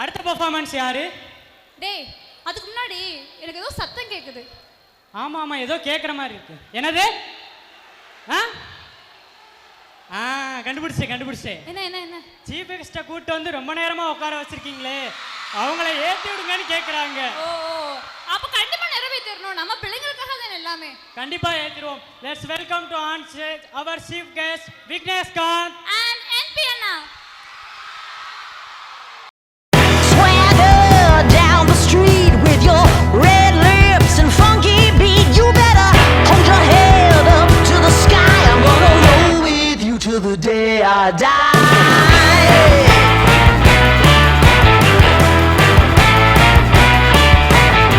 அடுத்த பெர்ஃபார்மன்ஸ் யாரு? டேய், அதுக்கு முன்னாடி எனக்கு ஏதோ சத்தம் கேக்குது. ஆமா ஆமா, ஏதோ கேட்குற மாதிரி இருக்கு. என்னது? கண்டுபிடிச்சேன். என்ன என்ன என்ன? சீஃப் கெஸ்ட்டை கூட்டு வந்து ரொம்ப நேரமா உட்கார வச்சிருக்கீங்களே, அவங்கள ஏற்றி விடுங்கன்னு கேட்குறாங்க. ஓ, அப்ப கண்டிப்பா நிறைவேற்றணும். நம்ம பிள்ளைங்களுக்காக தான் எல்லாமே. கண்டிப்பா ஏற்றிடுவோம். Let's welcome to on stage our chief guest Vignesh Kanth and NP அண்ணா. Street with your red lips and funky beat. You better hold your head up to the sky. I'm gonna roll with you till the day I die.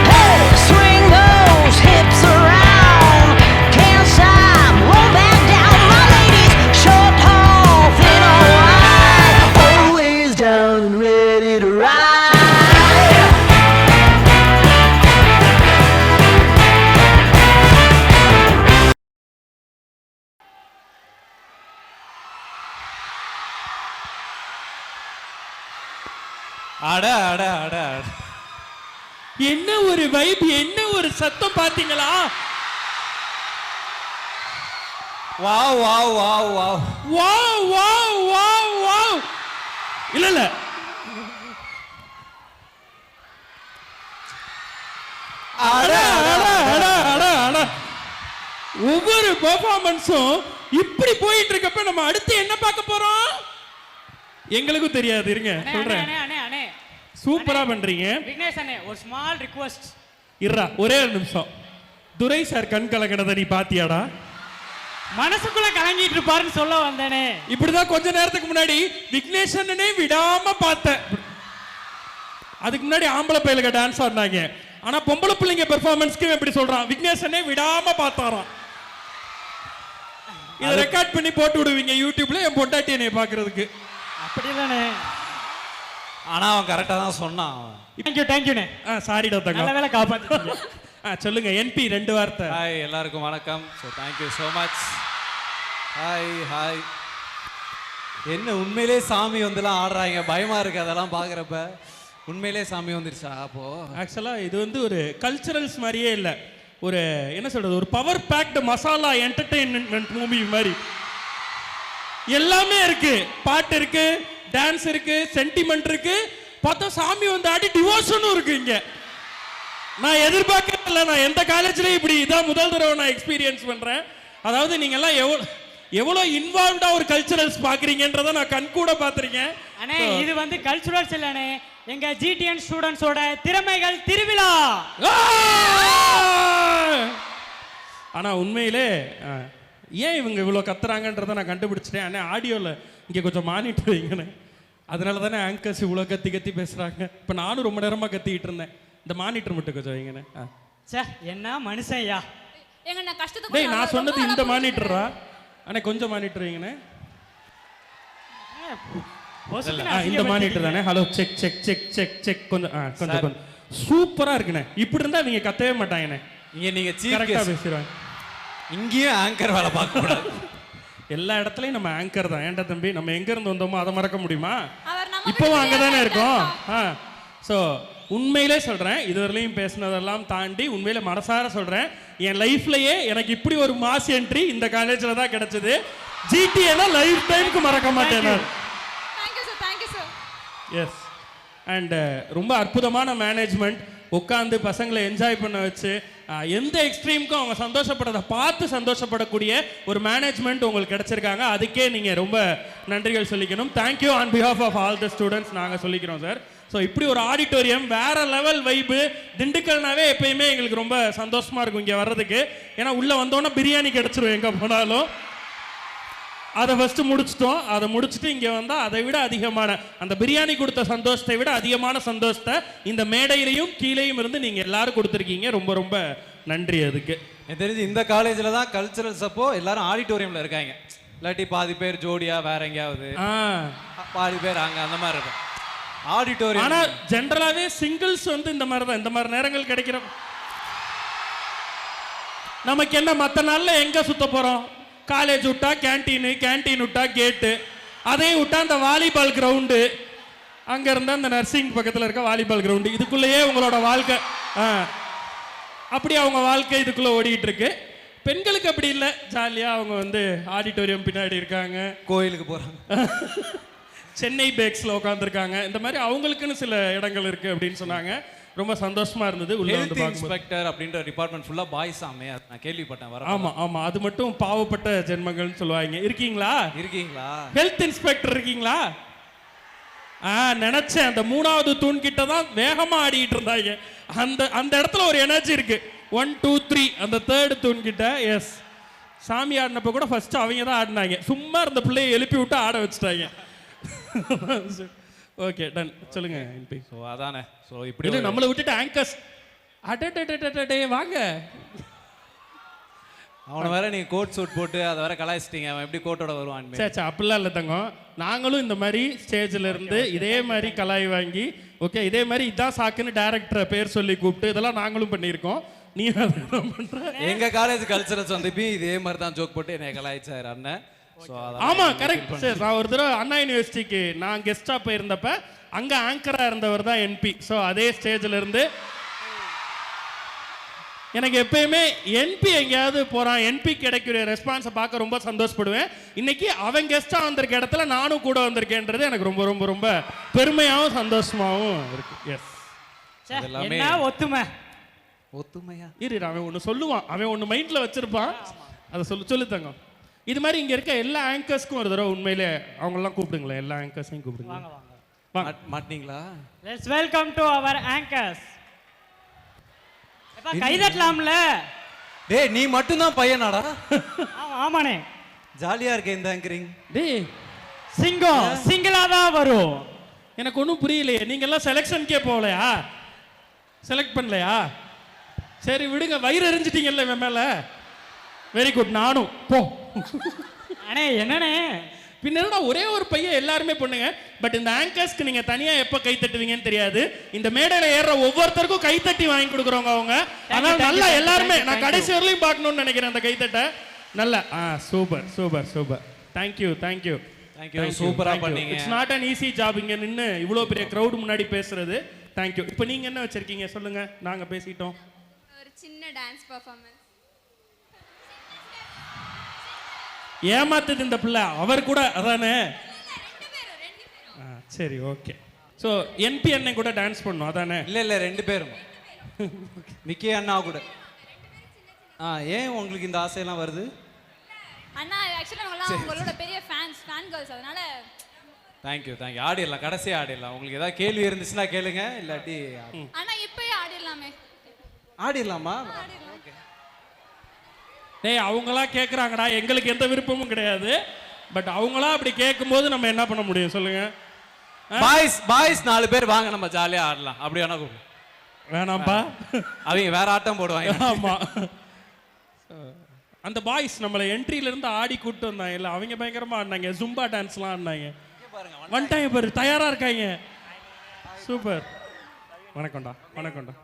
Hey, swing those hips around. Can't stop, roll back down. My ladies, short, tall, thin or wide, always down and ready to ride. அட அட அட என்ன ஒரு vibe, என்ன ஒரு சத்தம் பாத்தீங்களா? Wow wow wow wow wow wow wow wow. இல்ல இல்ல, அட அட அட அட அட. ஒவ்வொரு பெர்ஃபார்மன்ஸும் இப்படி போயிட்டு இருக்கப்ப நம்ம அடுத்து என்ன பார்க்க போறோம் எங்களுக்கும் தெரியாது. இருங்க சொல்றேன். சூப்பரா பண்றீங்க விக்னேஷ் அண்ணே. ஒரு ஸ்மால் ரிக்வெஸ்ட். இருடா ஒரே ஒரு நிமிஷம். துரை சார் கண் கலங்கினதை நீ பாத்தியாடா? மனசுக்குள்ள கலங்கிட்டு இருப்பாருன்னு சொல்ல வந்தேனே. இப்படிதான் கொஞ்ச நேரத்துக்கு முன்னாடி விக்னேஷ் அண்ணனே விடாம பார்த்தேன். அதுக்கு முன்னாடி ஆம்பளை பையலுக்கு டான்ஸ் ஆடினாங்க. ஆனா பொம்பளை பிள்ளைங்க பெர்ஃபார்மன்ஸ்க்கு எப்படி சொல்றான், விக்னேஷ் அண்ணே விடாம பார்த்தாராம். இதை ரெக்கார்ட் பண்ணி போட்டு விடுவீங்க யூடியூப்ல என் பொண்டாட்டி என்னைய பாக்குறதுக்கு. அப்படிதானே? ஆனா அவன் கரெக்டா தான் சொன்னான். தேங்க்யூண்ணே. சாரிடா தங்க, நல்ல வேளை காப்பாத்திட்டீங்க. சொல்லுங்க என்பி ரெண்டு வார்த்தை. ஹாய் எல்லாருக்கும் வணக்கம். So thank you so much. Hi hi. என்ன உண்மையிலே சாமி வந்துலாம் ஆடுறாங்க, பயமா இருக்கு அதெல்லாம் பாக்குறப்ப. உண்மையிலே சாமி வந்துருச்சா? அப்போ ஆக்சுவலா இது வந்து ஒரு கல்ச்சரல்ஸ் மாதிரியே இல்லை, ஒரு என்ன சொல்றது, ஒரு power packed masala entertainment movie மாதிரி. எல்லாமே இருக்கு, பாட்டு இருக்கு, டான்ஸ் இருக்கு, சென்டிமெண்ட் இருக்கு, பார்த்தா சாமி வந்து ஆடி டிவோஷனும் இருக்கு இங்க. நான் எதிர்பார்க்கல, நான் எந்த காலேஜ்லயும் இப்படி இதான் முதல் தடவை நான் எக்ஸ்பீரியன்ஸ் பண்றேன். அதாவது நீங்க எல்லாம் எவ்வளவு இன்வால்வ்டா ஒரு கல்ச்சரல்ஸ் பாக்குறீங்கன்றத நான் கண் கூட பாத்துறீங்க. அண்ணே இது வந்து கல்ச்சுரல்ஸ் இல்லனே, எங்க ஜிடிஎன் ஸ்டூடண்ட்ஸோட திறமைகள் திருவிழா. ஆனா உண்மையிலே ஏன் இவங்க இவ்வளோ கத்துறாங்கன்றதை நான் கண்டுபிடிச்சிட்டேன். அண்ணே ஆடியோவில் இங்கே கொஞ்சம் மானிட்டர் வைங்கண்ணே. அதனால தானே ஆங்கர்ஸ் இவ்வளோ கத்தி கத்தி பேசுகிறாங்க. இப்போ நானும் ரொம்ப நேரமாக கத்திக்கிட்டு இருந்தேன். இந்த மானிட்டர் மட்டும் கொஞ்சம் வைங்கண்ணே. சே என்ன மனுஷன் ஐயா. எங்க நான் கஷ்டத்தை டேய், நான் சொன்னது இந்த மானிட்டரா? அண்ணே கொஞ்சம் மானிட்டர் வைங்கண்ணே. இந்த மானிட்டர் தானே? Hello check check check check check. கொஞ்சம் கொஞ்சம் கொஞ்சம் சூப்பராக இருக்குண்ணே. இப்படி இருந்தால் நீங்கள் கத்தவே மாட்டாங்கண்ணே. இங்கே நீங்கள் கரெக்டாக பேசுகிறாங்க. இங்கேயும் ஆங்கர் வேலை பார்க்க கூடாது. எல்லா இடத்துலையும் நம்ம ஆங்கர் தான். ஏன்டா தம்பி, நம்ம எங்கேருந்து வந்தோமோ அதை மறக்க முடியுமா? இப்போவும் அங்கே தானே இருக்கோம். ஸோ உண்மையிலே சொல்கிறேன், இதுவரையிலையும் பேசினதெல்லாம் தாண்டி உண்மையிலே மனசார சொல்கிறேன், என் லைஃப்லையே எனக்கு இப்படி ஒரு மாஸ் என்ட்ரி இந்த காலேஜில் தான் கிடைச்சது. ஜிடிஏனா லைஃப் டைமுக்கு மறக்க மாட்டேன் நான். எஸ். அண்ட் ரொம்ப அற்புதமான மேனேஜ்மெண்ட். உட்காந்து பசங்களை என்ஜாய் பண்ண வச்சு எந்த எக்ஸ்ட்ரீமுக்கும் அவங்க சந்தோஷப்படுறதை பார்த்து சந்தோஷப்படக்கூடிய ஒரு மேனேஜ்மெண்ட் உங்களுக்கு கிடைச்சிருக்காங்க. அதுக்கே நீங்கள் ரொம்ப நன்றிகள் சொல்லிக்கணும். Thank you on behalf of all the students நாங்கள் சொல்லிக்கிறோம் சார். ஸோ இப்படி ஒரு ஆடிட்டோரியம் வேற லெவல் வைப்பு. திண்டுக்கல்னாவே எப்பயுமே எங்களுக்கு ரொம்ப சந்தோஷமாக இருக்கும் இங்கே வர்றதுக்கு. ஏன்னா உள்ளே வந்தோன்னா பிரியாணி கிடச்சிரும் எங்கே போனாலும். அதை ஃபஸ்ட்டு முடிச்சிட்டோம். அதை முடிச்சுட்டு இங்கே வந்தால் அதை விட அதிகமான அந்த பிரியாணி கொடுத்த சந்தோஷத்தை விட அதிகமான சந்தோஷத்தை இந்த மேடையிலையும் கீழேயும் இருந்து நீங்கள் எல்லாரும் கொடுத்துருக்கீங்க. ரொம்ப ரொம்ப நன்றி. அதுக்கு எனக்கு தெரிஞ்சு இந்த காலேஜில் தான் கல்ச்சுரல்ஸ் அப்போ எல்லாரும் ஆடிட்டோரியமில் இருக்காங்க. இல்லாட்டி பாதி பேர் ஜோடியா வேற எங்கேயாவது, பாதி பேர் அங்கே அந்த மாதிரி இருக்கும் ஆடிட்டோரியம். ஆனால் ஜென்ரலாகவே சிங்கிள்ஸ் வந்து இந்த மாதிரி தான், இந்த மாதிரி நேரங்கள் கிடைக்கிற நமக்கு என்ன மற்ற நாளில் எங்கே சுத்த போகிறோம்? காலேஜ் விட்டா கேன்டீனு, கேன்டீன் விட்டா கேட்டு, அதையும் விட்டா அந்த வாலிபால் கிரவுண்டு, அங்கே இருந்தால் அந்த நர்சிங் பக்கத்தில் இருக்க வாலிபால் கிரவுண்டு, இதுக்குள்ளேயே உங்களோட வாழ்க்கை. அப்படி அவங்க வாழ்க்கை இதுக்குள்ளே ஓடிட்டு இருக்கு. பெண்களுக்கு அப்படி இல்லை, ஜாலியாக அவங்க வந்து ஆடிட்டோரியம் பின்னாடி இருக்காங்க, கோயிலுக்கு போகிறாங்க, சென்னை பேக்ஸில் உட்காந்துருக்காங்க. இந்த மாதிரி அவங்களுக்குன்னு சில இடங்கள் இருக்குது அப்படின்னு சொன்னாங்க. ரொம்ப சந்தோஷமா இருந்தது. உள்ள வந்து ஹெல்த் இன்ஸ்பெக்டர் அப்படின்ற டிபார்ட்மெண்ட் ஃபுல்லா பாய்ஸ் ஆமே, நான் கேள்விப்பட்டேன். வர ஆமா ஆமா, அது மட்டும் பாவப்பட்ட ஜென்மங்கள்னு சொல்லுவாங்க. இருக்கீங்களா? ஹெல்த் இன்ஸ்பெக்டர் இருக்கீங்களா? நினைச்சேன் அந்த 3வது தூண் கிட்ட தான் வேகமா ஆடிட்டு இருந்தாங்க. அந்த இடத்துல ஒரு எனர்ஜி இருக்கு. 1 2 3 அந்த 3rd தூண் கிட்ட. எஸ், சாமி ஆடினப்ப கூட ஃபர்ஸ்ட் அவங்க தான் ஆடினாங்க. சும்மா இருந்த பிள்ளையை எழுப்பி விட்டு ஆட வச்சுட்டாங்க. Okay, done. சொல்லுங்க என்பி. ஸோ அதானே, ஸோ இப்படி நம்மளை விட்டுட்டு ஆங்கர்ஸ் அடே வாங்க. அவனை வேற நீங்க கோட் சூட் போட்டு அதை வேற கலாய்ச்சிட்டீங்க. அவன் எப்படி கோட்டோட வருவான்? சே அப்படிலாம் இல்லை தங்கம். நாங்களும் இந்த மாதிரி ஸ்டேஜில் இருந்து இதே மாதிரி கலாய் வாங்கி, ஓகே இதே மாதிரி இதான் சாக்குன்னு டைரக்டரை பேர் சொல்லி கூப்பிட்டு இதெல்லாம் நாங்களும் பண்ணியிருக்கோம். நீ பண்ற எங்க காலேஜ் கல்ச்சரல்ஸ் வந்து இதே மாதிரி தான் ஜோக் போட்டு என்னை கலாய்ச்சார் அண்ணன். ஆமா கரெக்ட் சார். நான் ஒரு தடவை அண்ணா யூனிவர்சிட்டிக்கு நான் கெஸ்டா போயிருந்தப்ப அங்க ஆங்கரா இருந்தவர் தான் என்பி. ஸோ அதே ஸ்டேஜ்ல இருந்து எனக்கு எப்பயுமே என்பி எங்கேயாவது போறான், என்பி கிடைக்கிற ரெஸ்பான்ஸை பார்க்க ரொம்ப சந்தோஷப்படுவேன். இன்னைக்கு அவன் கெஸ்டா வந்திருக்க இடத்துல நானும் கூட வந்திருக்கேன்றது எனக்கு ரொம்ப ரொம்ப ரொம்ப பெருமையாகவும் சந்தோஷமாகவும் இருக்கு. எஸ், என்ன ஒத்துமையா இரு, அவன் ஒன்று சொல்லுவான், அவன் ஒன்று மைண்ட்ல வச்சிருப்பான், அதை சொல்லு தங்கம். இது மாதிரி இங்க இருக்க எல்லா ஆங்கர்ஸ்க்கும் ஒரு தடவை உண்மையிலே அவங்கெல்லாம் கூப்பிடுங்களேன். எல்லா ஆங்கர்ஸையும் கூப்பிடுங்க. மாட்டீங்களா? Let's welcome to our anchors. எப்பா கை தட்டலாம்ல? டேய் நீ மட்டும் தான் பையனாடா? ஆமாண்ணே, ஜாலியா இருக்க இந்த ஆங்கரிங். டேய் சிங்கம் சிங்கிளா தான் வரும். எனக்கு ஒன்றும் புரியலையே. நீங்க எல்லாம் செலெக்ஷனுக்கே போகலையா? செலக்ட் பண்ணலையா? சரி விடுங்க, வயிறு எரிஞ்சிட்டீங்கல்ல இவன் மேல. வெரி குட், நானும் போ. அண்ணே என்னண்ணே, பின்னா ஒரே ஒரு பையன் எல்லாருமே பண்ணுங்க. பட் இந்த ஆங்கர்ஸ்க்கு நீங்க தனியா எப்ப கை தட்டுவீங்கன்னு தெரியாது. இந்த மேடையில ஏற ஒவ்வொருத்தருக்கும் கை தட்டி வாங்கி கொடுக்குறவங்க அவங்க. அதனால நல்லா எல்லாருமே நான் கடைசி வரலையும் பார்க்கணும்னு நினைக்கிறேன் அந்த கைத்தட்டை. நல்லா super super super. Thank you thank you thank you, சூப்பரா பண்ணீங்க. It's not an easy job இங்க நின்று இவ்வளோ பெரிய க்ரௌட் முன்னாடி பேசுறது. தேங்க்யூ. இப்போ நீங்க என்ன வச்சிருக்கீங்க சொல்லுங்க, நாங்க பேசிட்டோம். ஒரு சின்ன டான்ஸ் பெர்ஃபார்மன்ஸ். ஏமாத்துது இந்த பிள்ளை, அவர் கூட அதானே. சரி ஓகே. ஸோ என்பி அண்ணன் கூட டான்ஸ் பண்ணும் அதானே? இல்ல 2 பேரும் மிக்கி அண்ணா கூட. ஏன் உங்களுக்கு இந்த ஆசையெல்லாம் வருது? அண்ணா ஆக்சுவலா நாங்கலாம் உங்களோட பெரிய ஃபேன் கேர்ள்ஸ், அதனால தேங்க்யூ. ஆடிடலாம், கடைசியா ஆடிடலாம். உங்களுக்கு ஏதாவது கேள்வி இருந்துச்சுன்னா கேளுங்க, இல்லாட்டி அண்ணா இப்பயே ஆடிடலாமே. ஆடிடலாமா? டேய் அவங்களா கேட்குறாங்கடா, எங்களுக்கு எந்த விருப்பமும் கிடையாது. பட் அவங்களா அப்படி கேட்கும்போது நம்ம என்ன பண்ண முடியும் சொல்லுங்க? பாய்ஸ் 4 பேர் வாங்க, நம்ம ஜாலியா ஆடலாம். அப்படி வேணா கூப்பிடு. வேணாம்பா, அவங்க வேற ஆட்டம் போடுவாங்க. ஆமா, அந்த பாய்ஸ் நம்மளை என்ட்ரியில இருந்து ஆடி கூப்பிட்டு வந்தாங்க இல்லை, அவங்க பயங்கரமா ஆடினாங்க. ஜும்பா டான்ஸ்லாம் ஆடினாங்க. வந்துட்டாங்க பாரு, தயாரா இருக்காங்க. சூப்பர். வணக்கம்டா வணக்கம்டா.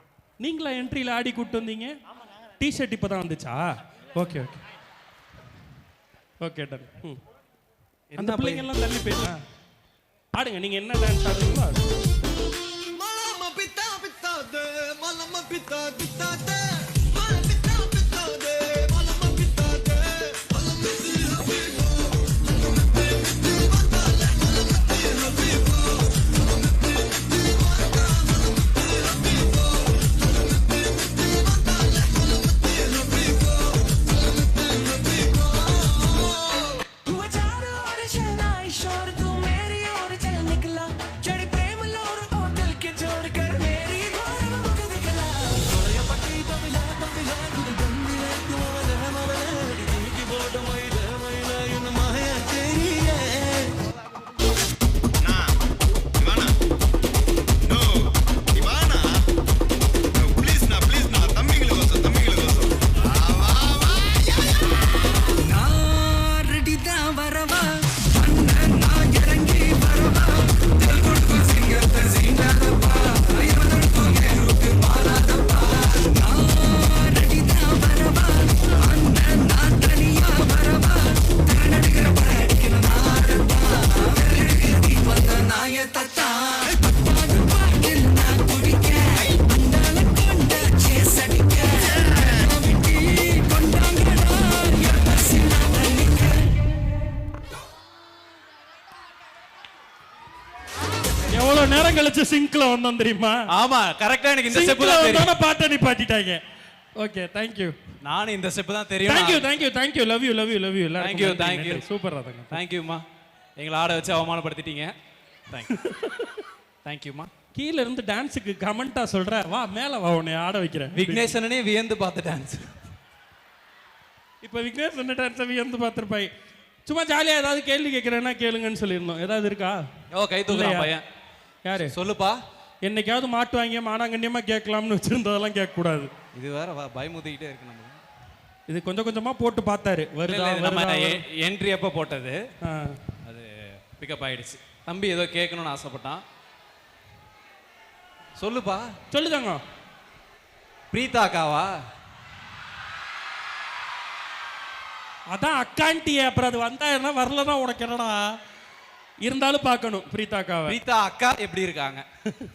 நீங்களா என்ட்ரியில ஆடி கூப்பிட்டு வந்தீங்க? டிஷர்ட் இப்பதான் வந்துச்சா? Okay okay okay done. அந்த பிள்ளைங்க எல்லாம் தள்ளி போயிடா ஆடுங்க. நீங்க என்ன டான்ஸ் ஆடுறீங்களோ ஆடுங்க. எவ்வளவு நேரம் கழிச்சு சிங்க்ல வந்தோம் தெரியுமா? ஆமா கரெக்டா எனக்கு இந்த ஸ்டெப் சிங்க்ல தான் தெரியும். வந்தோன பாட்ட நிப்பாட்டிட்டாங்க. Okay thank you. நானும் இந்த ஸ்டெப் தான் தெரியும். Thank you love you Thank you. Super ராதங்க. தேங்க்யூம்மா, எங்களை ஆட வச்சு அவமானப்படுத்திட்டீங்க. தேங்க்யூம்மா. கீழ இருந்து டான்ஸுக்கு கமெண்டா சொல்ற, வா மேல வா உன்னை ஆட வைக்கிறேன். விக்னேஷனே வியந்து பார்த்த டான்ஸ். இப்ப விக்னேஷ் என்ன டான்ஸ் வியந்து பார்த்திருப்பாய். சும்மா ஜாலியா ஏதாவது கேள்வி கேட்கறேன்னா கேளுங்கன்னு சொல்லிருந்தோம். ஏதாவது இருக்கா? ஓ கை தூக்குறான் இல்லையா? பையன். யாரு? சொல்லுப்பா. என்னைக்காவது மாட்டு வாங்கிய மானாங்கண்ணியமா கேட்கலாம்னு வச்சிருந்ததெல்லாம் கேட்க கூடாது. இது வேற பயமுத்திக்கிட்டே இருக்கு நம்ம. இது கொஞ்சம் கொஞ்சமா போட்டு பார்த்தாரு. வருதா நம்ம வருதா? என்ட்ரி அப்ப போட்டது ஆ. அது பிக்கப் ஆயிடுச்சு. தம்பி ஏதோ கேட்கணும்னு ஆசைப்பட்டான். சொல்லுப்பா. சொல்லுதாங்க. பிரீதா அக்காவா? அதான் அக்கான்ட்டியே, அப்புறம் அது வந்தா என்ன வரலன்னா உனக்கு என்னடா? இருந்தாலும் பார்க்கணும் பிரீதா அக்காவை. பிரீதா அக்கா எப்படி இருக்காங்க?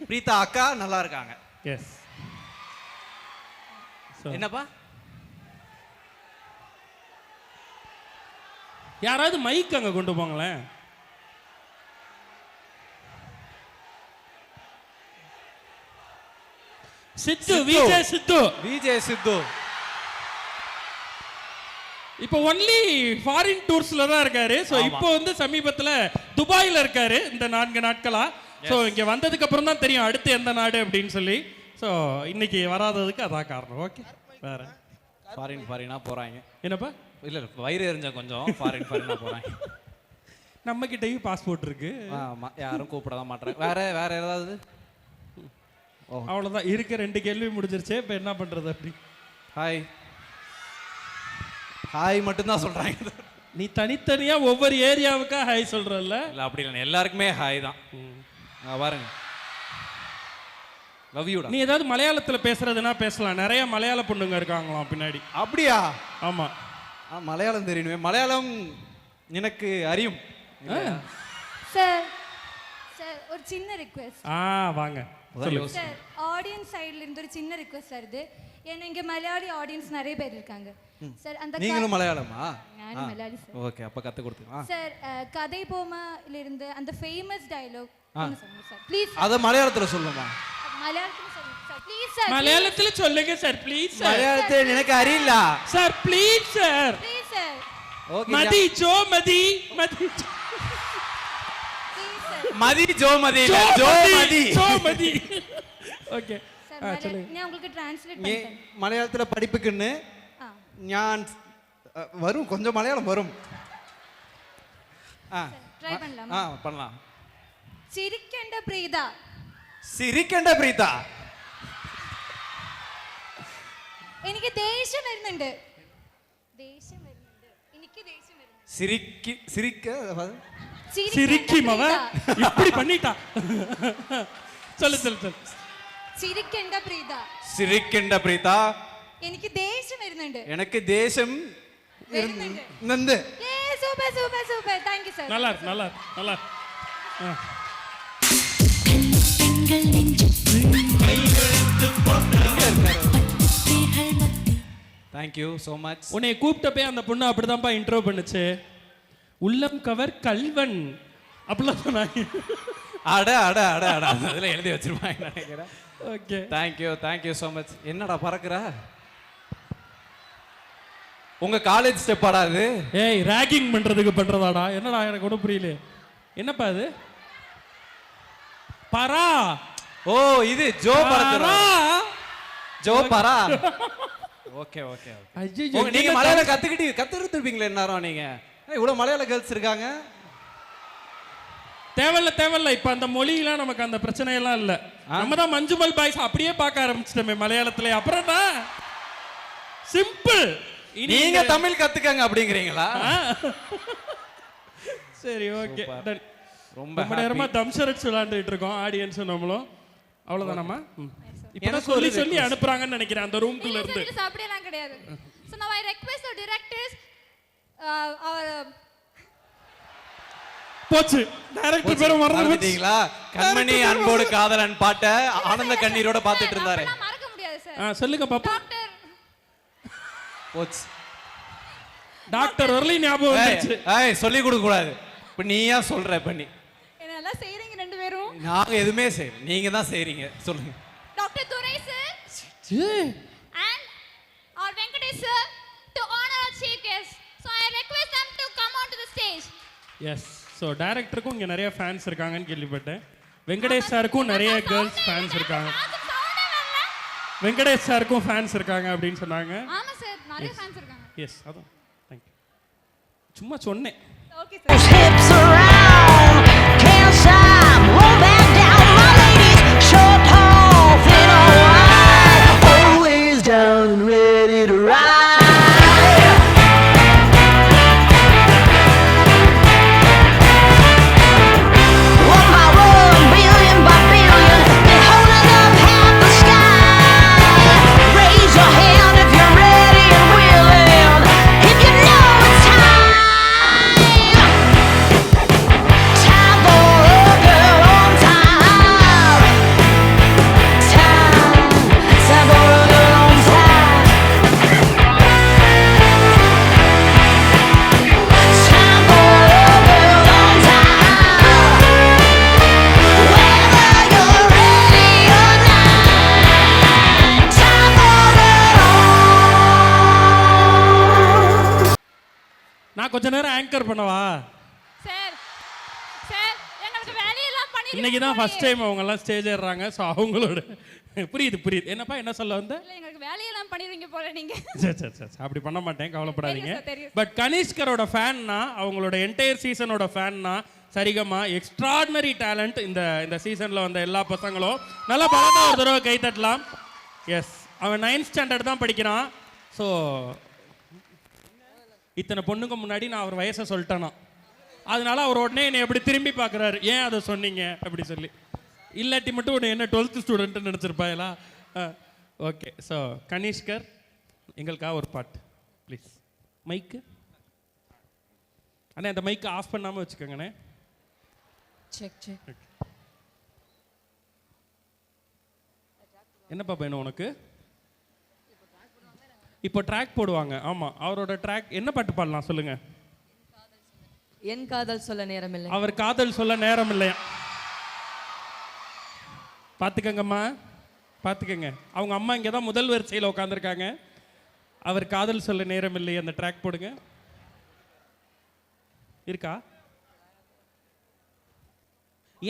பிரீதா அக்கா நல்லா இருக்காங்க. எஸ். என்னப்பா? யாராவது மைக் அங்க கொண்டு போங்களேன். சித்து, விஜய் சித்து. விஜய் சித்து இப்போ ஒன்லி ஃபாரின் டூர்ஸ்ல தான் இருக்காரு. ஸோ ஆமா. இப்போ வந்து சமீபத்தில் துபாயில் இருக்காரு இந்த 4 நாட்களா. ஸோ இங்கே வந்ததுக்கு அப்புறம் தான் தெரியும் அடுத்து எந்த நாடு அப்படின்னு சொல்லி. ஸோ இன்னைக்கு வராததுக்கு அதான் காரணம். ஓகே வேற ஃபாரினா போறாங்க. என்னப்பா? இல்ல வயிறு எரிஞ்சா கொஞ்சம் ஃபாரினா போறாங்க. நம்ம கிட்டயும் பாஸ்போர்ட் இருக்கு. ஆமா யாரும் கூப்பிட தான் மாட்டேன். வேற ஏதாவது? அவ்வளோதான் இருக்க 2 கேள்வி முடிஞ்சிருச்சு. இப்போ என்ன பண்றது? அப்படி ஹாய் மட்டும்தான் சொல்றாங்க. நீ தனித்தனியா ஒவ்வொரு ஏரியாவுக்கா ஹாய் சொல்றல்ல? இல்ல அப்படி இல்லை, எல்லாருக்குமே ஹாய் தான். பாருங்க லவ் யூடா. நீ ஏதாவது மலையாளத்துல பேசுறதுனா பேசலாம். நிறைய மலையாள பொண்ணுங்க இருக்காங்களாம் பின்னாடி. அப்படியா? ஆமா. மலையாளம் தெரியணுமே. மலையாளம் எனக்கு அறியும். சார் ஒரு சின்ன ரிக்வெஸ்ட். வாங்க சார் ஆடியன்ஸ் சைடுல இருந்து ஒரு சின்ன ரிக்வெஸ்ட் வருது. ஏன்னா இங்க மலையாளி ஆடியன்ஸ் நிறைய பேர் இருக்காங்க சார். அந்த நீங்களும் மலையாளமா? நான் மலையாளி சார். ஓகே அப்ப கத்து கொடுத்துங்க சார். கதை போமால இருந்து அந்த ஃபேமஸ் டயலாக் சொல்லுங்க சார் ப்ளீஸ். அத மலையாளத்துல சொல்லுமா? மலையாளத்துல சொல்லுங்க சார் ப்ளீஸ் சார். மலையாளத்துல சொல்லுங்க சார் ப்ளீஸ் சார். மலையாளத்துல எனக்கு அறியல sir please sir. Please sir. Okay மதி ஜோ மதி மதி மதி ஜோ மதி ஜோ மதி ஜோ மதி. ஓகே சார் நான் உங்களுக்கு ட்ரான்ஸ்லேட் பண்றேன். மலையாளத்துல படிப்புக்குன்னு ஞான் வரும், கொஞ்சம் மலையாளம் வரும். ட்ரை பண்ணலாமா? பண்ணலாம். ചിരിക്കേണ്ട പ്രീത. ചിരിക്കേണ്ട പ്രീത. എനിക്ക് ദേഷ്യം വരുന്നുണ്ട്. എനിക്ക് ദേഷ്യം വരുന്നുണ്ട്. சிரிக்கி மவ இப்படி பண்ணிட்டா. சொல்லு. ചിരിക്കേണ്ട പ്രീത. ചിരിക്കേണ്ട പ്രീത. എനിക്ക് ദേഷ്യം വരുന്നുണ്ട്. எனக்கு தேசம் വരുന്നുണ്ട്. Super thank you sir. நல்லா தேங்க் யூ so much. உன்னை கூப்பிட்டப்பே அந்த பொண்ணு அப்படிதான்ப்பா இன்ட்ரோ பண்ணுச்சு. உள்ளம் கவர் கல்வன் அப்படிலாம் சொன்னாங்க. அட அதுல எழுதி வச்சிருப்பாங்க நினைக்கிறேன். Okay thank you so much. என்னடா பறக்குற? உங்க காலேஜ் ஸ்டெப்பாடா இது? ஏய் ராகிங் பண்றதுக்கு பண்றதாடா? என்னடா எனக்கு ஒன்றும் புரியல. என்னப்பா இது? பரா. ஓ இது ஜோ பறக்குறா. ஜோ பரா. ஓகே ஐயோ நீங்க மலையாளம் கத்துக்கிட்டு எல்லாரும் நீங்க. இவ்வளவு மலையாள கேர்ள்ஸ் இருக்காங்க. தேவையில்ல இப்ப அந்த மொழியெல்லாம் நமக்கு அந்த பிரச்சனை எல்லாம் இல்ல. நம்ம தான் மஞ்சுமல் பாய்ஸ் அப்படியே பார்க்க ஆரம்பிச்சிட்டோமே மலையாளத்துல. அப்புறம் தான் சிம்பிள். நீங்க தமிழ் கத்துக்கங்க அப்படிங்கிறீங்களா? சரி ஓகே. ரொம்ப நேரமா தம்ஷரட்ஸ் விளையாண்டுட்டு இருக்கோம் ஆடியன்ஸ் நம்மளும். அவ்வளவுதானம்மா? இப்ப சொல்லி அனுப்புறாங்கன்னு நினைக்கிறேன் அந்த ரூம்குள்ள இருந்து. இல்ல அப்படியெல்லாம் கிடையாது. So now I request the directors our போச்சு டைரக்டர் பேரை மறந்து போச்சு. மறந்துட்டீங்களா? கண்மணி அன்போடு காதலன் பாட்டை ஆனந்த கண்ணீரோட பார்த்துட்டு இருந்தாரு. நான் மறக்க முடியாது சார். சொல்லுங்க பாப்பா. டாக்டர் போச்சு. டாக்டர் வரலி ஞாபகம் வந்துச்சு. ஏய் சொல்லி கொடுக்க கூடாது. இப்ப நீயா சொல்ற பண்ணி. என்ன நல்லா செய்றீங்க ரெண்டு பேரும். நாங்க எதுவுமே செய்யல. நீங்க தான் செய்றீங்க. சொல்லுங்க. டாக்டர் துரை சார் ஏய், and our Venkatesh sir to honor our chief guest. So I request them to come onto the stage. Yes. So டைரக்டருக்கும் இங்கே நிறைய ஃபேன்ஸ் இருக்காங்கன்னு கேள்விப்பட்டேன். வெங்கடேஷ் சாருக்கும் நிறைய கேர்ள்ஸ் ஃபேன்ஸ் இருக்காங்க. வெங்கடேஷ் சாருக்கும் ஃபேன்ஸ் இருக்காங்க அப்படின்னு சொன்னாங்க. ஆமா சார் நிறைய ஃபேன்ஸ் இருக்காங்க. எஸ், அதான். தேங்க்யூ. சும்மா சொன்னேன். Okay sir. Those hips around, can't stop, roll back down, my ladies, short, tall, thin or wide, always down and ready to ride. One by one, billion by billion, they're holding up half the sky. Raise your hand if you're ready and willing, if you know it's time. Time for a girl on time. Time for a girl on time. Time for a girl on time. Whether you're ready or not, time for it all. நான் கொஞ்ச நேரம் anchor பண்ணவா? Sir sir எங்களுக்கு வேலையெல்லாம் பண்ணி இன்னைக்கு தான் first time அவங்க எல்லாம் ஸ்டேஜ் ஏறுறாங்க. ஸோ அவங்களோட புரியுது புரியுது. என்னப்பா என்ன சொல்ல வந்த? இல்ல எங்களுக்கு வேலையெல்லாம் பண்ணிடுவீங்க போல நீங்க. சரி சரி சரி, அப்படி பண்ண மாட்டேன், கவலைப்படாதீங்க. தெரியும் சார், தெரியும். பட் கனிஷ்கரோட ஃபேன்னா, அவங்களோட என்டையர் சீசனோட ஃபேன்னா சரிகமா எக்ஸ்ட்ராடினரி டேலண்ட். இந்த இந்த சீசனில் வந்த எல்லா பசங்களும் நல்லா பலமாக ஒரு தடவை கை தட்டலாம். எஸ், அவன் 9th ஸ்டாண்டர்ட் தான் படிக்கிறான். ஸோ இத்தனை பொண்ணுங்க முன்னாடி நான் அவர் வயசை சொல்லிட்டேனா, அதனால அவர் உடனே என்னை எப்படி திரும்பி பார்க்குறாரு, ஏன் அதை சொன்னீங்க அப்படி சொல்லி. இல்லாட்டி மட்டும் உடனே என்ன 12th ஸ்டூடெண்ட்டுன்னு நினச்சிருப்பாங்களா? ஓகே. ஸோ கனிஷ்கர், எங்களுக்காக ஒரு பாட்டு ப்ளீஸ். மைக்கு அண்ணே, அந்த மைக்கை ஆஃப் பண்ணாமல் வச்சுக்கோங்கண்ணே. Check check. என்னப்பா வேணும் உனக்கு? இப்போ ட்ராக் போடுவாங்க. ஆமாம், அவரோட ட்ராக் என்ன பாட்டு பாடலாம் சொல்லுங்க. என் காதல் சொல்ல நேரமில்லை. அவர் காதல் சொல்ல நேரம் இல்லையா? பார்த்துக்கங்கம்மா, பார்த்துக்கங்க. அவங்க அம்மா இங்கே தான் முதல் வரிசையில் உட்காந்துருக்காங்க. அவர் காதல் சொல்ல நேரம் இல்லை, அந்த ட்ராக் போடுங்க. இருக்கா?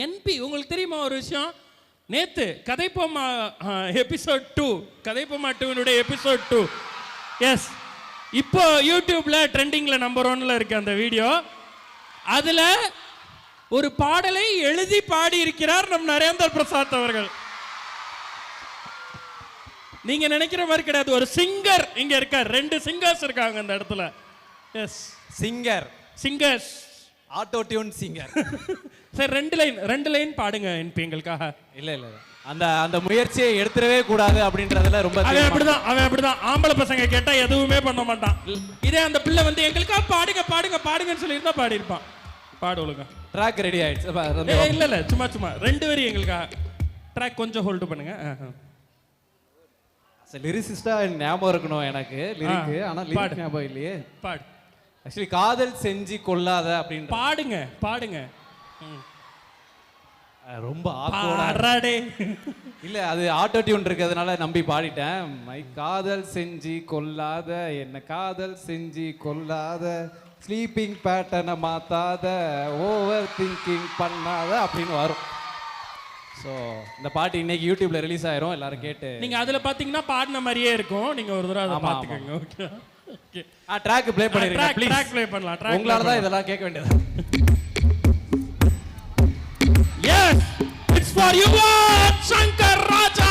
என்பி உங்களுக்கு தெரியுமா ஒரு விஷயம்? நேத்து கதைப்போமா எபிசோட் 2, கதைப்போமா 2 எபிசோட் 2. எஸ், இப்போ யூடியூப்ல ட்ரெண்டிங்ல நம்பர் 1ல இருக்கு அந்த வீடியோ. அதுல ஒரு பாடலை எழுதி பாடி இருக்கிறார் நம் நரேந்திர பிரசாத் அவர்கள். நீங்க நினைக்கிற மாதிரி கிடையாது, ஒரு சிங்கர் இங்க இருக்கார். 2 சிங்கர்ஸ் இருக்காங்க அந்த இடத்துல. Yes, singers auto tune singer. Sir 2 line பாடுங்க என்பி எங்களுக்காக. இல்ல அந்த அந்த முயற்சியை எடுத்துடவே கூடாது அப்படின்றதுல ரொம்ப அவன் அப்படிதான் ஆம்பளை பசங்க கேட்டா எதுவுமே பண்ண மாட்டான். இதே அந்த பிள்ளை வந்து எங்களுக்காக பாடுங்க பாடுங்க பாடுங்கன்னு சொல்லியிருந்தா பாடி இருப்பான். பாடு ஒழுங்கா. ட்ராக் ரெடி ஆயிடுச்சு. இல்ல சும்மா 2 வரி எங்களுக்காக. ட்ராக் கொஞ்சம் ஹோல்டு பண்ணுங்க. லிரிசிஸ்டா ஞாபகம் இருக்கணும் எனக்கு லிரிக், ஆனா லிரிக் ஞாபகம் இல்லையே. பாடு. ஆக்சுவலி காதல் செஞ்சு கொள்ளாத அப்படின்னு பாடுங்க. ரொம்ப ஆக்வர்டா. இல்ல அது ஆட்டோ டியூன் இருக்கிறதுனால நம்பி பாடிட்டேன். மை காதல் செஞ்சு கொள்ளாத, என்ன காதல் செஞ்சு கொள்ளாத, ஸ்லீப்பிங் பேட்டர்னை மாத்தாத, ஓவர் திங்கிங் பண்ணாத அப்படின்னு வரும். ஸோ இந்த பாட்டு இன்னைக்கு யூடியூப்ல ரிலீஸ் ஆயிரும், எல்லாரும் கேட்டு. நீங்க அதுல பாத்தீங்கன்னா பாடின மாதிரியே இருக்கும். நீங்க ஒரு தடவை அதை பாத்துக்கோங்க. Okay okay. ட்ராக் ப்ளே பண்ணிருங்க ப்ளீஸ். ட்ராக் ப்ளே பண்ணலாம். உங்களால தான் இதெல்லாம் கேட்க வேண்டியது. Yes, it's for you, Shankar Raja.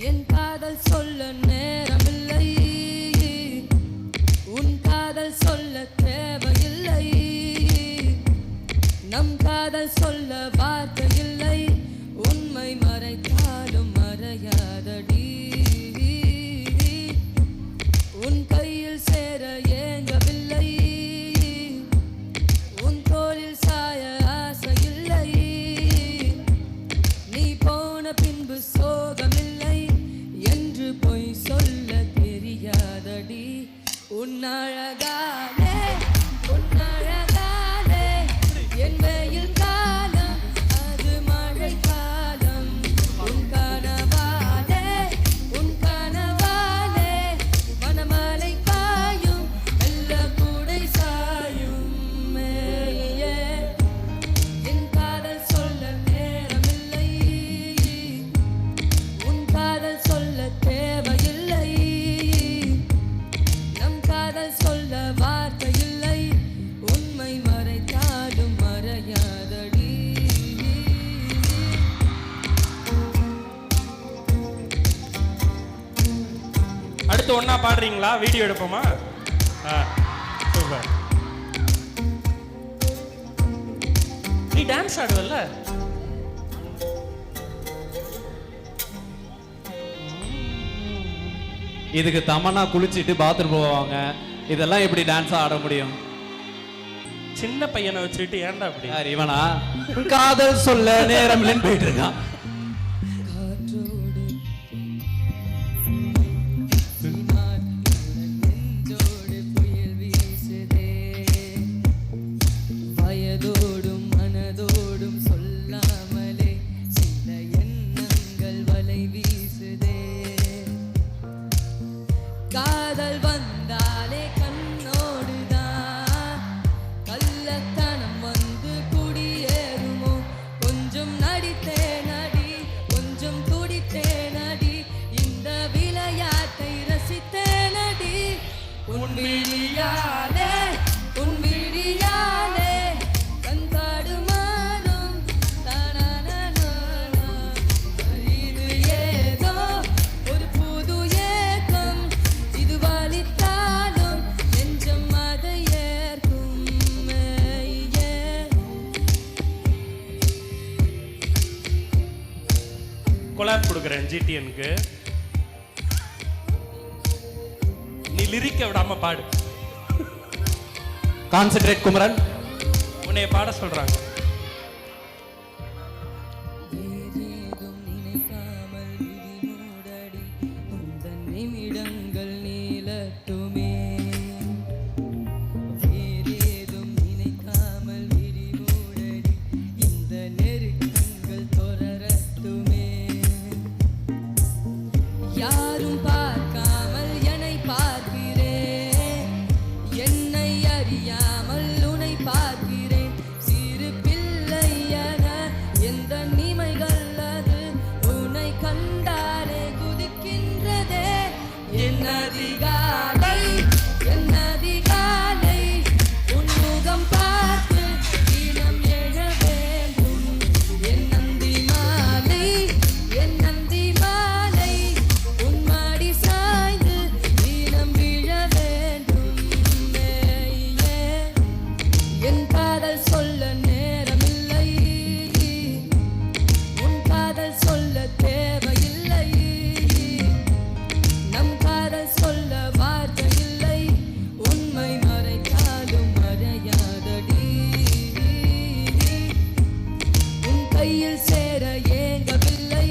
என் காதல் சொல்ல நேரமில்லை, உன் காதல் சொல்ல தேவையில்லை, நம் காதல் சொல்ல வார்த்தை இல்லை, உன் தெரியாதடி உன் கையில் சேர ஏங்கவில்லை உன் தோளில் சாய ஆசையில்லை நீ போன பின்பு சோகமில்லை என்று பொய் சொல்ல தெரியாதடி உன் அழகாலே என் வெயில் காலம் அது மழை காலம் உன் கனவாலே மனமலை பாயும் மெல்ல கூடை சாயும் மேயே என் காதல் சொல்ல நேரமில்லை உன் காதல் சொல்ல தேவையில்லை நம் காதல் சொல்ல வார்த்தை இல்லை உண்மை மறைத்தாலும் மறையாதடி அடுத்து ஒண்ணா பாடுறீங்களா? வீடியோ எடுப்போமா? சூப்பர். நீ டான்ஸ் ஆடுவல்ல? இதுக்கு தமன்னா குளிச்சிட்டு பாத்ரூம் போவாங்க, இதெல்லாம் எப்படி டான்ஸ் ஆட முடியும்? சின்ன பையனை வச்சுட்டு ஏன்டா அப்படி? யார் இவனா? காதல் சொல்ல நேரம் இல்லைன்னு போயிட்டு இருக்கான். காற்றோடு நெஞ்சோடு புயல் வீசுதே வயதோடும் மனதோடும் சொல்லாமலே சில எண்ணங்கள் வலை வீசுதே காதல் வந்தாலே கண்ணோடுதான் கள்ளத்தனம் வந்து குடியேறுமோ கொஞ்சம் நடித்தேன் அடி கொஞ்சம் துடித்தேன் அடி இந்த விளையாட்டை ரசித்தேன் அடி உன் விழியாலே கண்காடு மாறும் இது ஏதோ ஒரு புது ஏக்கம் இது வலித்தாலும் நெஞ்சம் அதை ஏற்கும் மேயே கொலாப் கொடுக்குறேன் ஜிடிஎனுக்கு. நீ லிரிக்க விடாம பாடு. கான்சென்ட்ரேட் குமரன். உன்னைய பாட சொல்றாங்க. ஏதேதும் நினைக்காமல் விழி மூடடி உந்தன் நிமிடங்கள் நீளட்டுமே வேறேதும் நினைக்காமல் விழி மூடடி இந்த நெருக்கங்கள் தொடரட்டுமே யாரும் பார்க்காமல் என்னை பார்க்கிறேன் என்னை அறியாமல் உன்னை பார்க்கிறேன் சிறு பிள்ளை என எந்த நிமைகள் அது உன்னை கண்டாலே குதிக்கின்றதே என் அதிகாலை உன் முகம் பார்த்து தினம் எழ வேண்டும் என் நந்தி மாலை உன் மாடி சாய்ந்து தினம் விழ வேண்டும் மேயே என் காதல் சொல்ல நேரமில்லை உன் காதல் சொல்ல தேவையில்லை நம் காதல் சொல்ல வார்த்தை இல்லை உண்மை மறைத்தாலும் மறையாதடி உன் கையில் சேர ஏங்கவில்லை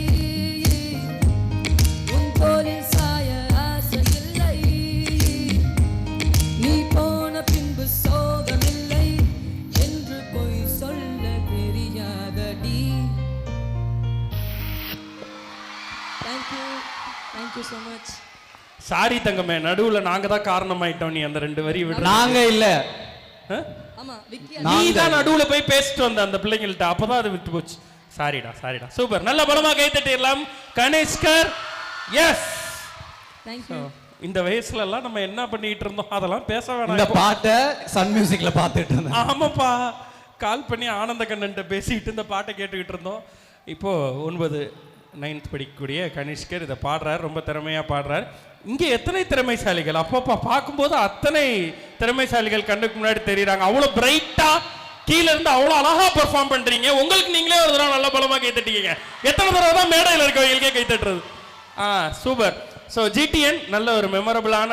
உன் தோளில் சாய ஆசையில்லை நீ போன பின்பு சோகமில்லை என்று பொய் சொல்ல தெரியாதடி. Thank you so much. Sorry தங்கமே, நடுவுல நாங்க தான் காரணமாயிட்டோம். நீ அந்த 2 வரி விடு. நாங்க இல்ல, ஆமா விக்கி நீ தான் நடுவுல போய் பேசிட்டு வந்த அந்த பிள்ளைங்கள்ட்ட, அப்பதான் அது விட்டு போச்சு. சாரிடா. சூப்பர். நல்ல பலமா கை தட்டிடலாம் கணேஷ்கர். எஸ். Thank you. இந்த வயசுல எல்லாம் நம்ம என்ன பண்ணிட்டு இருந்தோம் அதெல்லாம் பேச இந்த வேணாம். பாட்டை சன் மியூசிக்ல பார்த்துட்டு இருந்தேன். ஆமாப்பா, கால் பண்ணி ஆனந்த கண்ணன்ட்ட பேசிட்டு இந்த பாட்டை கேட்டுக்கிட்டு இருந்தோம். இப்போ 9th படிக்கக்கூடிய கனிஷ்கர் இதை பாடுறாரு, ரொம்ப திறமையா பாடுறாரு. இங்கே எத்தனை திறமைசாலிகள், அப்பப்பா பார்க்கும்போது அத்தனை திறமைசாலிகள் கண்ணுக்கு முன்னாடி தெரியுறாங்க. அவ்வளோ பிரைட்டா கீழே இருந்து அவ்வளோ அழகா பெர்ஃபார்ம் பண்றீங்க. உங்களுக்கு நீங்களே ஒரு தடவை நல்ல பலமா கை தட்டிக்கீங்க. எத்தனை தடவை தான் மேடையில் இருக்கவங்களுக்கே கை தட்டுறது? சூப்பர். ஸோ ஜிடிஎன் நல்ல ஒரு மெமரபிளான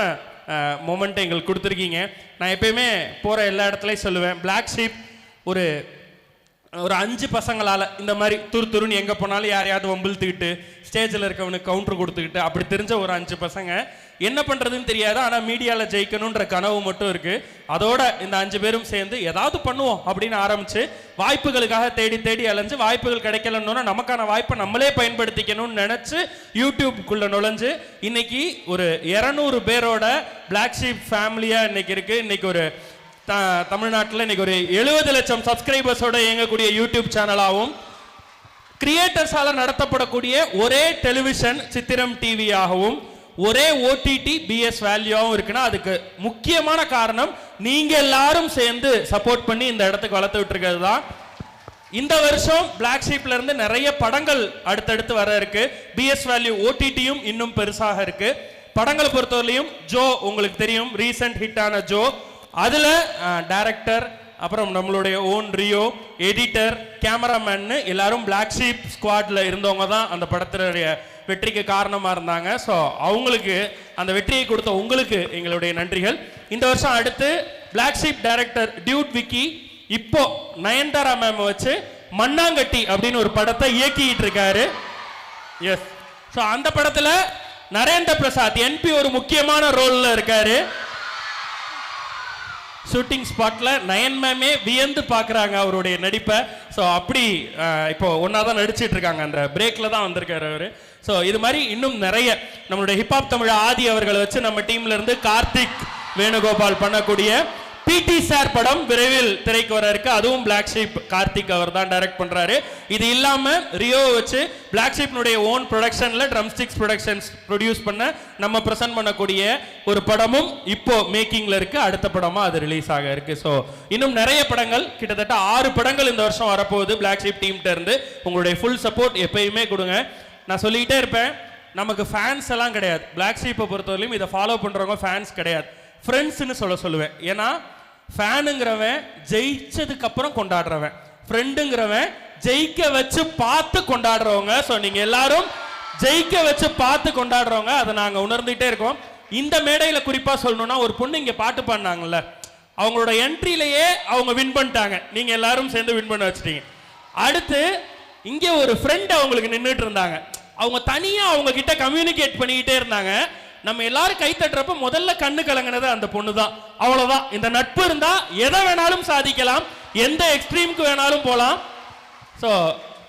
மொமெண்ட்டை எங்களுக்கு கொடுத்துருக்கீங்க. நான் எப்பயுமே போகிற எல்லா இடத்துலையும் சொல்லுவேன், பிளாக் ஷீப் ஒரு 5 பசங்களால் இந்த மாதிரி துருன்னு எங்கே போனாலும் யாரையாவது வம்பிழுத்துக்கிட்டு ஸ்டேஜில் இருக்கவனுக்கு கவுண்டர் கொடுத்துக்கிட்டு அப்படி தெரிஞ்ச ஒரு 5 பசங்க என்ன பண்ணுறதுன்னு தெரியாது, ஆனால் மீடியாவில் ஜெயிக்கணுன்ற கனவு மட்டும் இருக்குது. அதோட இந்த 5 பேரும் சேர்ந்து ஏதாவது பண்ணுவோம் அப்படின்னு ஆரம்பித்து வாய்ப்புகளுக்காக தேடி அலைஞ்சு வாய்ப்புகள் கிடைக்கலன்னு நமக்கான வாய்ப்பை நம்மளே பயன்படுத்திக்கணும்னு நினச்சி யூடியூப்குள்ளே நுழைஞ்சு இன்னைக்கு ஒரு 200 பேரோட பிளாக் ஷீப் ஃபேமிலியாக இன்னைக்கு இருக்குது. இன்னைக்கு ஒரு தமிழ்நாட்டில் இன்னைக்கு ஒரு 70 லட்சம் சப்ஸ்கிரைபர்ஸோட இயங்கக்கூடிய யூடியூப் சேனலாகவும் கிரியேட்டர்ஸால நடத்தப்படக்கூடிய ஒரே டெலிவிஷன் சித்திரம் டிவியாகவும் ஒரே ஓடிடி பிஎஸ் வேல்யூவாகவும் இருக்குன்னா அதுக்கு முக்கியமான காரணம் நீங்க எல்லாரும் சேர்ந்து சப்போர்ட் பண்ணி இந்த இடத்துக்கு வளர்த்து விட்டுருக்கிறது தான். இந்த வருஷம் பிளாக் ஷீப்ல இருந்து நிறைய படங்கள் அடுத்தடுத்து வர இருக்கு. பிஎஸ் வேல்யூ ஓடிடியும் இன்னும் பெருசாக இருக்கு. படங்களை பொறுத்தவரையிலையும் ஜோ உங்களுக்கு தெரியும், ரீசன்ட் ஹிட்டான ஜோ, அதுல டைரக்டர், அப்புறம் நம்மளுடைய ஓன் ரியோ, எடிட்டர், கேமராமேன் எல்லாரும் பிளாக் ஷீப் ஸ்குவாட்ல இருந்தவங்க தான் அந்த படத்தினுடைய வெற்றிக்கு காரணமாக இருந்தாங்க. ஸோ அவங்களுக்கு அந்த வெற்றியை கொடுத்த உங்களுக்கு எங்களுடைய நன்றிகள். இந்த வருஷம் அடுத்து black sheep director dude Vicky இப்போ நயன்தாரா மேம் வச்சு மண்ணாங்கட்டி அப்படின்னு ஒரு படத்தை இயக்கிட்டு இருக்காரு. எஸ், ஸோ அந்த படத்தில் நரேந்திர பிரசாத் என்பி ஒரு முக்கியமான ரோலில் இருக்காரு. ஷூட்டிங் ஸ்பாட்ல நயன் மேமே வியந்து பார்க்குறாங்க அவருடைய நடிப்பை. ஸோ அப்படி இப்போ ஒன்றா தான் நடிச்சிட்டு இருக்காங்க. அந்த பிரேக்கில் தான் வந்திருக்காரு அவர். ஸோ இது மாதிரி இன்னும் நிறைய நம்மளுடைய ஹிப்ஹாப் தமிழ் ஆதி அவர்களை வச்சு நம்ம டீம்ல இருந்து கார்த்திக் வேணுகோபால் பண்ணக்கூடிய பிடி சார் படம் விரைவில் திரைக்கு வர இருக்கு. அதுவும் பிளாக் ஷீப் கார்த்திக் அவர் தான் டைரக்ட் பண்றாரு. இது இல்லாம ரியோ வச்சு பிளாக் ஷீப்னுடைய ஓன் ப்ரொடக்ஷன்ல ட்ரம் ஸ்டிக்ஸ் ப்ரொடக்ஷன்ஸ் ப்ரொடியூஸ் பண்ண நம்ம பிரசன்ட் பண்ணக்கூடிய ஒரு படமும் இப்போ மேக்கிங்ல இருக்கு. அடுத்த படமா அது ரிலீஸ் ஆக இருக்கு. ஸோ இன்னும் நிறைய படங்கள், கிட்டத்தட்ட 6 படங்கள் இந்த வருஷம் வரப்போகுது பிளாக் ஷீப் டீம்கிட்ட இருந்து. உங்களுடைய ஃபுல் சப்போர்ட் எப்பயுமே கொடுங்க. நான் சொல்லிக்கிட்டே இருப்பேன், நமக்கு ஃபேன்ஸ் எல்லாம் கிடையாது. பிளாக் ஷீப்பை பொறுத்தவரையிலும் இதை ஃபாலோ பண்றவங்க ஃபேன்ஸ் கிடையாது, ஃப்ரெண்ட்ஸ்னு சொல்லுவேன். ஏன்னா ஃபேனுங்கிறவன் ஜெயிச்சதுக்கு அப்புறம் கொண்டாடுறவன், ஃப்ரெண்டுங்கிறவன் ஜெயிக்க வச்சு பார்த்து கொண்டாடுறவங்க. ஸோ நீங்க எல்லாரும் ஜெயிக்க வச்சு பார்த்து கொண்டாடுறவங்க, அதை நாங்க உணர்ந்துகிட்டே இருக்கோம். இந்த மேடையில குறிப்பா சொல்லணும்னா, ஒரு பொண்ணு இங்க பாட்டு பாடினாங்கல்ல, அவங்களோட என்ட்ரியிலேயே அவங்க வின் பண்ணிட்டாங்க. நீங்க எல்லாரும் சேர்ந்து வின் பண்ண வச்சிட்டீங்க. அடுத்து இங்க ஒரு ஃப்ரெண்ட் அவங்களுக்கு நின்றுட்டு இருந்தாங்க. அவங்க தனியா அவங்க கிட்ட கம்யூனிகேட் பண்ணிக்கிட்டே இருந்தாங்க. நம்ம எல்லாரும் கை தட்டுறப்ப முதல்ல கண்ணு கலங்கினது அந்த பொண்ணு தான். அவ்வளவுதான். இந்த நட்பு இருந்தா எதை வேணாலும் சாதிக்கலாம், எந்த எக்ஸ்ட்ரீமுக்கு வேணாலும் போகலாம். ஸோ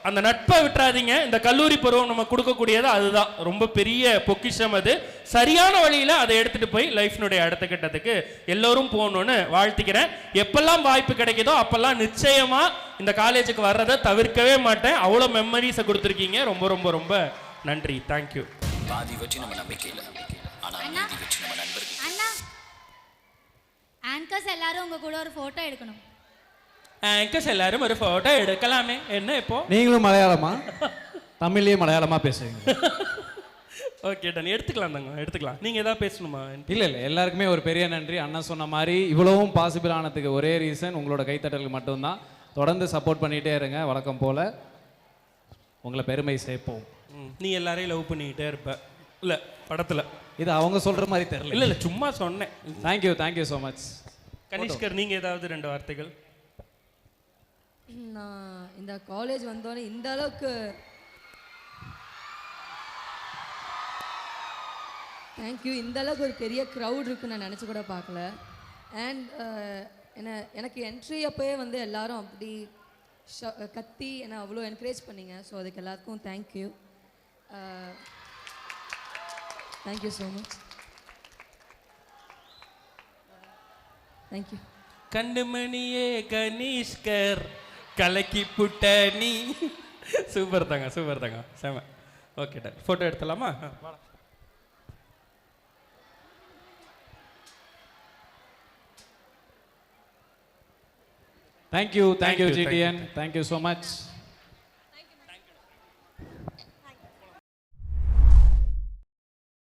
அந்த நட்பை விட்டுறாதீங்க. இந்த கல்லூரி பருவம் நம்ம கொடுக்கக்கூடியது அதுதான் ரொம்ப பெரிய பொக்கிஷம். அது சரியான வழியில் அதை எடுத்துட்டு போய் லைஃப்னுடைய அடுத்த கட்டத்துக்கு எல்லோரும் போகணும்னு வாழ்த்திக்கிறேன். எப்பெல்லாம் வாய்ப்பு கிடைக்குதோ அப்பெல்லாம் நிச்சயமா இந்த காலேஜுக்கு வர்றதை தவிர்க்கவே மாட்டேன். அவ்வளோ மெமரிஸை கொடுத்துருக்கீங்க. ரொம்ப ரொம்ப ரொம்ப நன்றி. தேங்க்யூ. பாதி வெற்றி நம்ம நம்பிக்கையில், ஆனால் மீதி வெற்றி நம்ம நண்பர்கள். அண்ணா, ஆங்கர்ஸ் எல்லாரும் உங்க கூட ஒரு போட்டோ எடுக்கணும். ஆங்கர்ஸ் எல்லாரும் ஒரு போட்டோ எடுக்கலாமே. என்ன இப்போ நீங்களும் மலையாளமா தமிழ்லயே மலையாளமா பேசுவீங்க? ஓகே டன், எடுத்துக்கலாம் தாங்க, எடுத்துக்கலாம். நீங்க ஏதாவது பேசணுமா? இல்லை எல்லாருக்குமே ஒரு பெரிய நன்றி. அண்ணா சொன்ன மாதிரி இவ்வளவும் பாசிபிள் ஆனதுக்கு ஒரே ரீசன் உங்களோட கைத்தட்டலுக்கு மட்டும்தான். தொடர்ந்து சப்போர்ட் பண்ணிகிட்டே இருங்க. வழக்கம் போல் உங்களை பெருமை சேர்ப்போம். நீ எல்லாரையும் லவ் பண்ணிக்கிட்டே இருப்ப இல்லை படத்தில்? இது அவங்க சொல்கிற மாதிரி தெரியல. இல்லை சும்மா சொன்னேன். Thank you so much. கனிஷ்கர், நீங்கள் ஏதாவது 2 வார்த்தைகள்? நான் இந்த காலேஜ் வந்தோடனே இந்த அளவுக்கு தேங்க்யூ, இந்த அளவுக்கு ஒரு பெரிய க்ரௌட் இருக்குன்னு நான் நினச்சி கூட பார்க்கல. அண்ட் எனக்கு என்ட்ரி அப்போயே வந்து எல்லாரும் அப்படி கத்தி என்னை அவ்வளோ என்கரேஜ் பண்ணீங்க. ஸோ அதுக்கு எல்லாத்துக்கும் thank you. Thank you so much. Thank you. கண்ணுமணியே கனிஷ்கர் கலக்கி புட்ட நீ. சூப்பர் தாங்க, சூப்பர் தாங்க, செம. ஓகே டன், ஃபோட்டோ எடுத்துலாமா? Thank you GTN. Thank you so much.